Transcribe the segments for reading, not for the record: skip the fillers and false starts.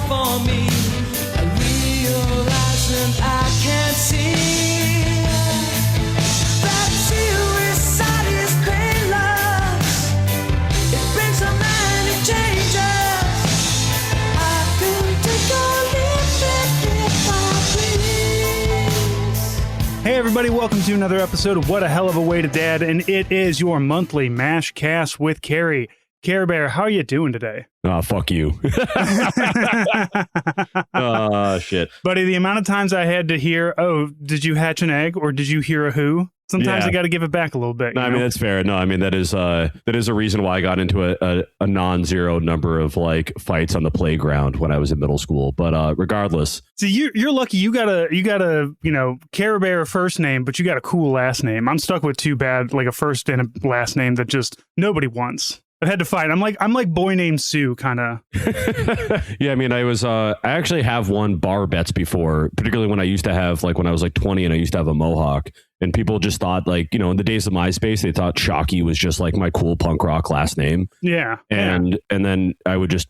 for me. I realize and I can't see that suicide is painless. It brings so many changes. I can take a leap if I please. Hey everybody, welcome to another episode of What a Hell of a Way to Dad, and it is your monthly MASHCast with Carey. Care Bear, how are you doing today? Oh, fuck you. Oh, shit. Buddy, the amount of times I had to hear, oh, did you hatch an egg or did you hear a who? Sometimes Yeah. I got to give it back a little bit. No, I mean, that's fair. No, I mean, that is a reason why I got into a non-zero number of like fights on the playground when I was in middle school. But regardless. See, you're lucky. You got a Care Bear first name, but you got a cool last name. I'm stuck with too bad, like a first and a last name that just nobody wants. I had to fight. I'm like boy named Sue, kind of. Yeah, I mean, I actually have won bar bets before, particularly when I used to have, like, when I was like 20 and I used to have a mohawk. And people just thought, like, in the days of MySpace, they thought Shockey was just like my cool punk rock last name. Yeah. And then I would just,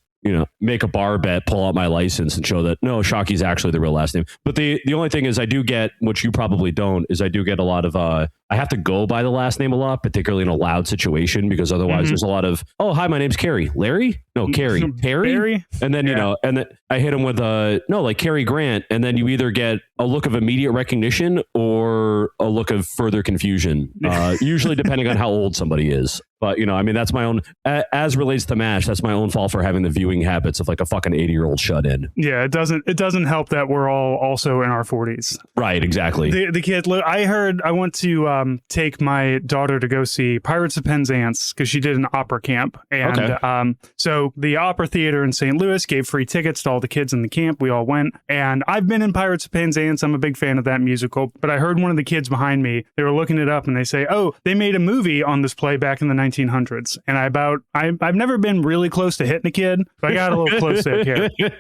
make a bar bet, pull out my license and show that, no, Shockey's actually the real last name. But the only thing is I do get, which you probably don't, is I do get a lot of, I have to go by the last name a lot, particularly in a loud situation, because otherwise there's a lot of, oh, hi, my name's Carey. Larry? No, Carey. Perry? And then, and then I hit him with like Cary Grant. And then you either get a look of immediate recognition or a look of further confusion, usually depending on how old somebody is. But, I mean, that's my own, as relates to MASH, that's my own fault for having the viewing habits of like a fucking 80-year-old shut in. Yeah, it doesn't help that we're all also in our 40s. Right, exactly. The kid, I went to take my daughter to go see Pirates of Penzance because she did an opera camp. And so the opera theater in St. Louis gave free tickets to all the kids in the camp. We all went. And I've been in Pirates of Penzance. I'm a big fan of that musical. But I heard one of the kids behind me, they were looking it up and they say, oh, they made a movie on this play back in the 1900s. And I've never been really close to hitting a kid, but I got a little close there, kid. Got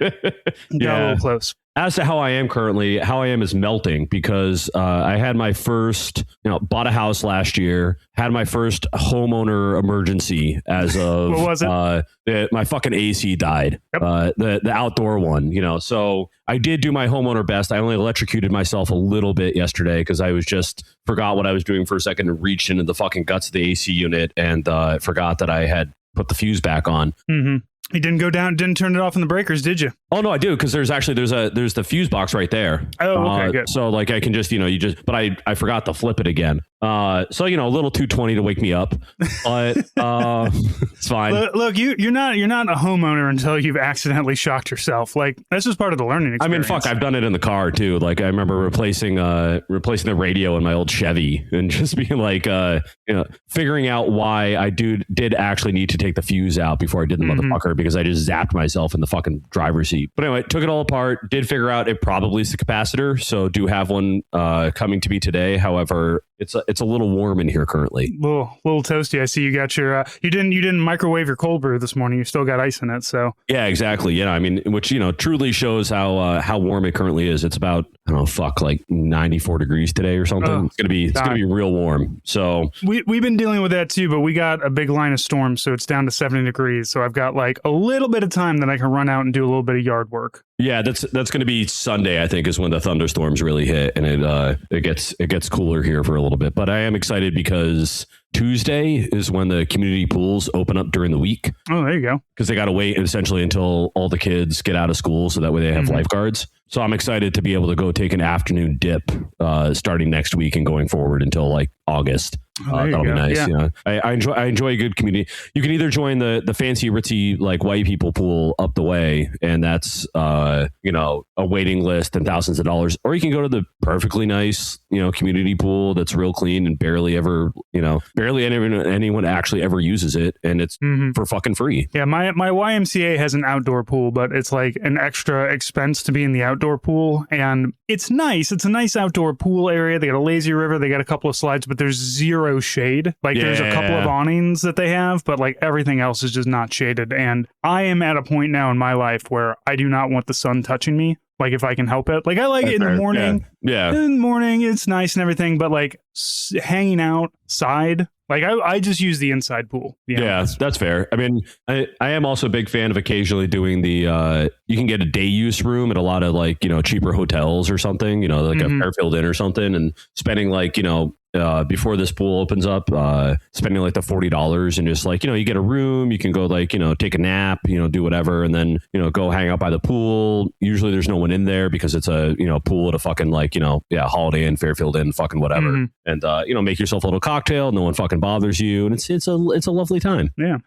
a little close. As to how I am currently, how I am is melting because I had my first, bought a house last year, had my first homeowner emergency as of what was it? My fucking AC died. Yep. The outdoor one, so I did do my homeowner best. I only electrocuted myself a little bit yesterday because I was just forgot what I was doing for a second and reached into the fucking guts of the AC unit and forgot that I had put the fuse back on. Mm-hmm. You didn't go down, didn't turn it off in the breakers, did you? Oh no, I do, because there's the fuse box right there. Oh, okay, good. So like I can just but I forgot to flip it again. So a little 220 to wake me up, but it's fine. Look, you're not a homeowner until you've accidentally shocked yourself. Like that's just part of the learning experience. I mean, fuck, I've done it in the car too. Like I remember replacing the radio in my old Chevy and just being like, figuring out why I did actually need to take the fuse out before I did the motherfucker, because I just zapped myself in the fucking driver's seat. But anyway, took it all apart, did figure out it probably is the capacitor. So do have one coming to me today. However, it's a little warm in here currently. Little toasty. I see you got your you didn't microwave your cold brew this morning. You still got ice in it. So yeah, exactly. Yeah, I mean, which truly shows how warm it currently is. It's about like 94 degrees today or something. It's gonna be real warm. So we've been dealing with that too, but we got a big line of storms, so it's down to 70 degrees. So I've got like a little bit of time that I can run out and do a little bit of yard work. Yeah, that's going to be Sunday, I think, is when the thunderstorms really hit, and it gets cooler here for a little bit. But I am excited because Tuesday is when the community pools open up during the week. Oh, there you go. Because they got to wait essentially until all the kids get out of school, so that way they have lifeguards. So I'm excited to be able to go take an afternoon dip starting next week and going forward until like August. That'll be nice. Yeah. I enjoy a good community. You can either join the fancy ritzy like white people pool up the way, and that's a waiting list and thousands of dollars, or you can go to the perfectly nice community pool that's real clean and barely anyone actually ever uses it, and it's for fucking free. Yeah, my YMCA has an outdoor pool, but it's like an extra expense to be in the outdoor pool, and it's nice. It's a nice outdoor pool area. They got a lazy river, they got a couple of slides, but there's zero shade. Like there's a couple of awnings that they have, but like everything else is just not shaded. And I am at a point now in my life where I do not want the sun touching me. Like if I can help it. Like I like it in the morning. Yeah. In the morning, it's nice and everything, but like hanging outside Like I just use the inside pool. Yeah, that's fair. I mean, I am also a big fan of occasionally doing the, you can get a day use room at a lot of like, cheaper hotels or something, like a Fairfield Inn or something, and spending like, before this pool opens up, spending like the $40 and just like, you get a room, you can go like, take a nap, do whatever. And then, go hang out by the pool. Usually there's no one in there because it's a, pool at a fucking like, Holiday Inn, Fairfield Inn, fucking whatever. And, make yourself a little cocktail. No one fucking bothers you. And it's a lovely time. Yeah.